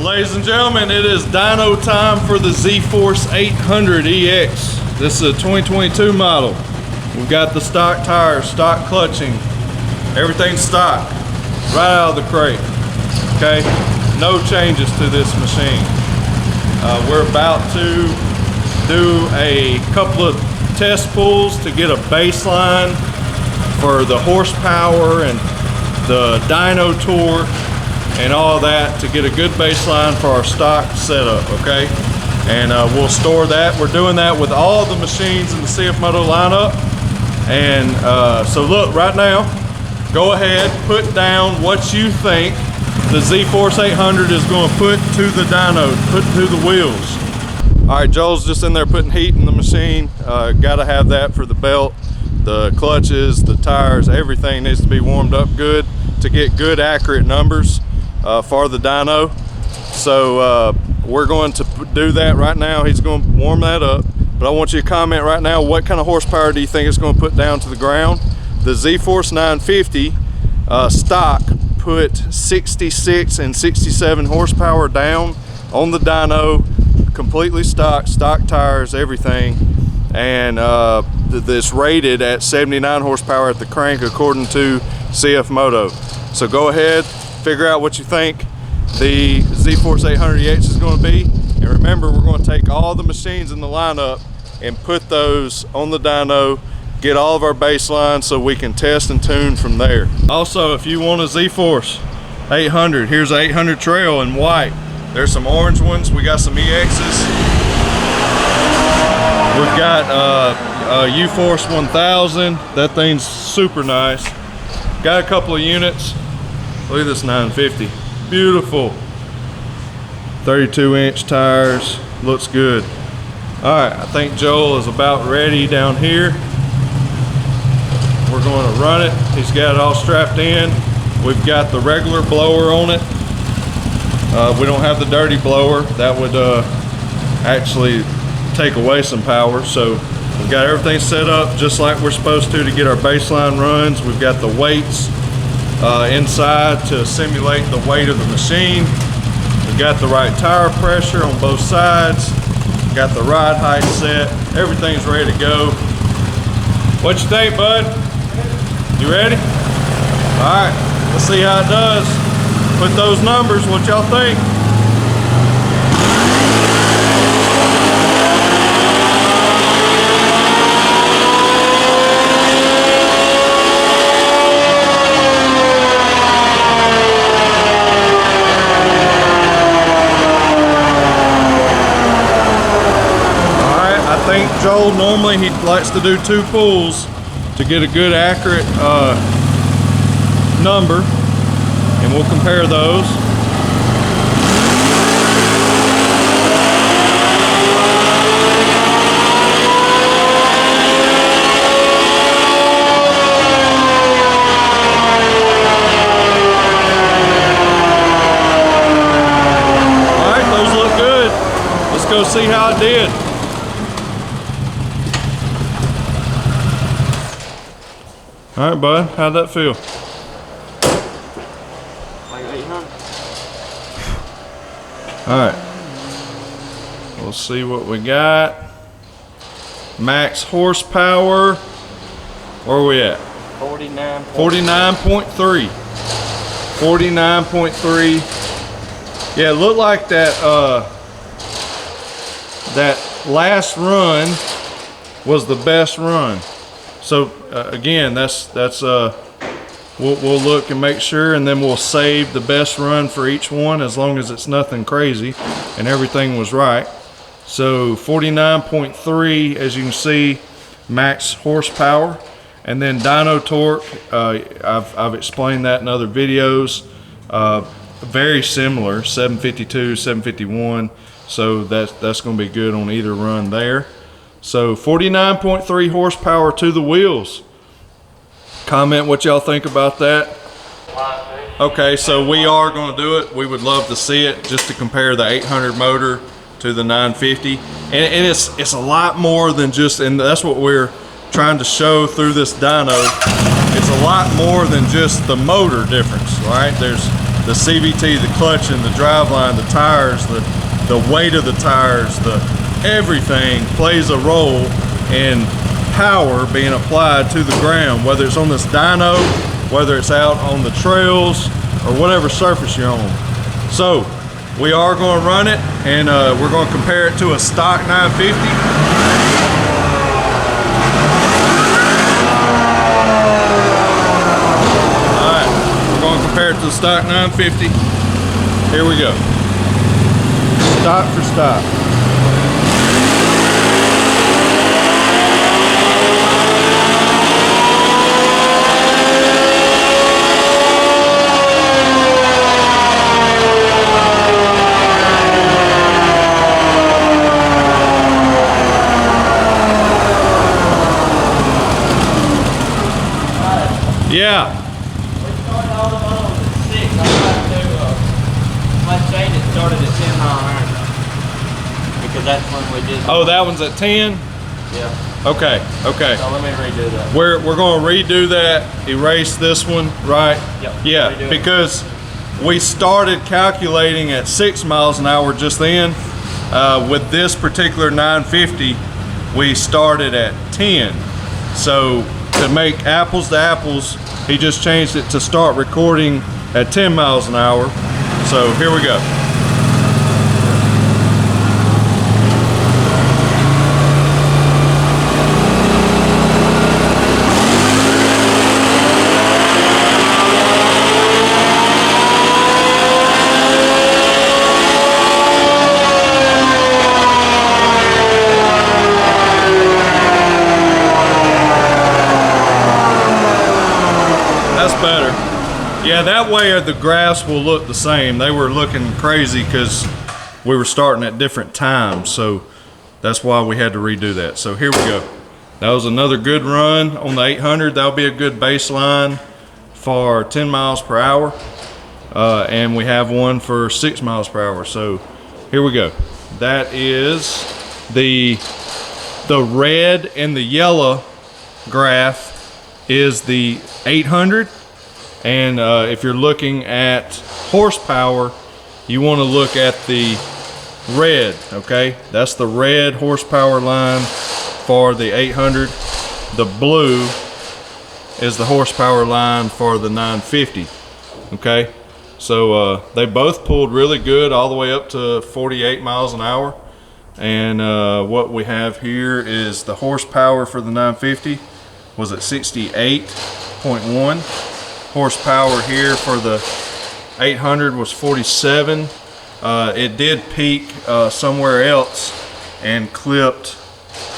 Ladies and gentlemen, it is dyno time for the ZFORCE 800 EX. This is a 2022 model. We've got the stock tires, stock clutching, everything's stock, right out of the crate. Okay, no changes to this machine. We're about to do a couple of test pulls to get a baseline for the horsepower and the dyno torque and all that, to get a good baseline for our stock setup, okay? And we'll store that. We're doing that with all the machines in the CFMOTO lineup. And so look, right now, go ahead, put down what you think the ZFORCE 800 is going to put to the dyno, put to the wheels. All right, Joel's just in there putting heat in the machine. Got to have that for the belt, the clutches, the tires, everything needs to be warmed up good to get good accurate numbers for the dyno. So we're going to do that right now. He's going to warm that up, but I want you to comment right now, what kind of horsepower do you think it's going to put down to the ground? The ZFORCE 950 stock put 66 and 67 horsepower down on the dyno, completely stock tires, everything, and this rated at 79 horsepower at the crank according to CFMOTO. So go ahead, figure out what you think the ZFORCE 800 EX is going to be, and remember, we're going to take all the machines in the lineup and put those on the dyno, get all of our baselines so we can test and tune from there. Also, if you want a ZFORCE 800, here's an 800 Trail in white. There's some orange ones. We got some EXs. We've got UFORCE 1000. That thing's super nice. Got a couple of units. Look at this 950. Beautiful. 32-inch tires. Looks good. All right, I think Joel is about ready down here. We're going to run it. He's got it all strapped in. We've got the regular blower on it. We don't have the dirty blower. That would actually take away some power. So we've got everything set up just like we're supposed to get our baseline runs. We've got the weights inside to simulate the weight of the machine. We've got the right tire pressure on both sides. Got the ride height set. Everything's ready to go. What you think, bud? You ready? All right, let's see how it does. Put those numbers, what y'all think? Alright, I think Joel, normally he likes to do 2 pulls to get a good accurate number. And we'll compare those. All right, those look good. Let's go see how it did. All right, bud, how'd that feel? All right, we'll see what we got. Max horsepower, where are we at? 49.3. 49.3. Yeah, it looked like that that last run was the best run. So again, that's we'll look and make sure, and then we'll save the best run for each one as long as it's nothing crazy and everything was right. So 49.3, as you can see, max horsepower. And then dyno torque, I've explained that in other videos. Very similar, 752, 751. So that's going to be good on either run there. So 49.3 horsepower to the wheels. Comment what y'all think about that. Okay, so we are going to do it. We would love to see it, just to compare the 800 motor to the 950. And it's a lot more than just, and that's what we're trying to show through this dyno. It's a lot more than just the motor difference, right? There's the CVT, the clutching, the driveline, the tires, the weight of the tires, everything plays a role in power being applied to the ground, whether it's on this dyno, whether it's out on the trails, or whatever surface you're on. So we are going to run it, and we're going to compare it to a stock 950. Compare it to the stock 950. Here we go. Stock for stock. Yeah. Started at 10 mile an hour because that's when we did. Oh, that one's at 10? Yeah. Okay, okay. So let me redo that. We're going to redo that, erase this one, right? Yep. Yeah, because we started calculating at 6 miles an hour just then. With this particular 950, we started at 10. So to make apples to apples, he just changed it to start recording at 10 miles an hour. So here we go. That's better. Yeah, that way the graphs will look the same. They were looking crazy because we were starting at different times, so that's why we had to redo that. So here we go. That was another good run on the 800. That'll be a good baseline for 10 miles per hour, and we have one for 6 miles per hour. So here we go. That is the red and the yellow graph is the 800. And if you're looking at horsepower, you want to look at the red, okay? That's the red horsepower line for the 800. The blue is the horsepower line for the 950, okay? So they both pulled really good all the way up to 48 miles an hour. And what we have here is the horsepower for the 950 was at 68.1. Horsepower here for the 800 was 47. It did peak somewhere else and clipped,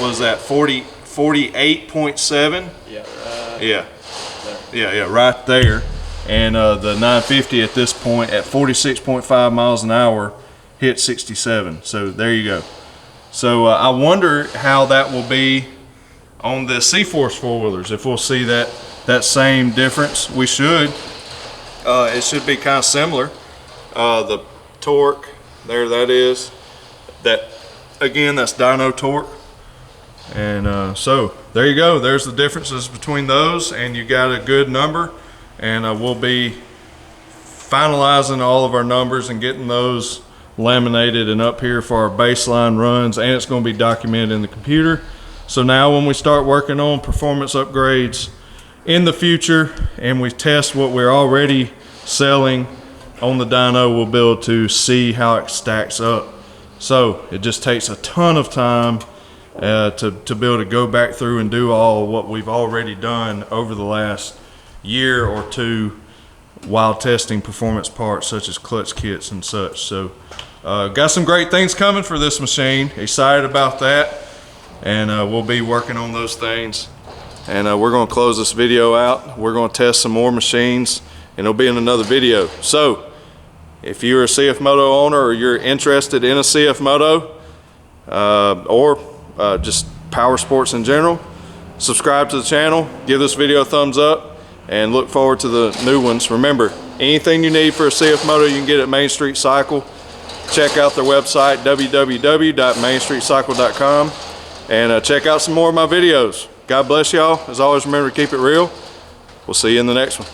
was at 48.7. Yeah, right there. And the 950 at this point at 46.5 miles an hour hit 67. So there you go. So I wonder how that will be on the Cforce four-wheelers, if we'll see that same difference. We should. It should be kind of similar. The torque, there that is. That, again, that's dyno torque. And so there you go. There's the differences between those, and you got a good number. And we'll be finalizing all of our numbers and getting those laminated and up here for our baseline runs, and it's going to be documented in the computer. So now when we start working on performance upgrades in the future and we test what we're already selling on the dyno, we'll be able to see how it stacks up. So it just takes a ton of time to be able to go back through and do all what we've already done over the last year or two while testing performance parts such as clutch kits and such. So got some great things coming for this machine. Excited about that, and we'll be working on those things. And we're going to close this video out. We're going to test some more machines, and it'll be in another video. So if you're a CFMOTO owner, or you're interested in a CFMOTO, or just power sports in general, subscribe to the channel, give this video a thumbs up, and look forward to the new ones. Remember, anything you need for a CFMOTO you can get at Main Street Cycle. Check out their website, www.mainstreetcycle.com, and check out some more of my videos. God bless y'all. As always, remember to keep it real. We'll see you in the next one.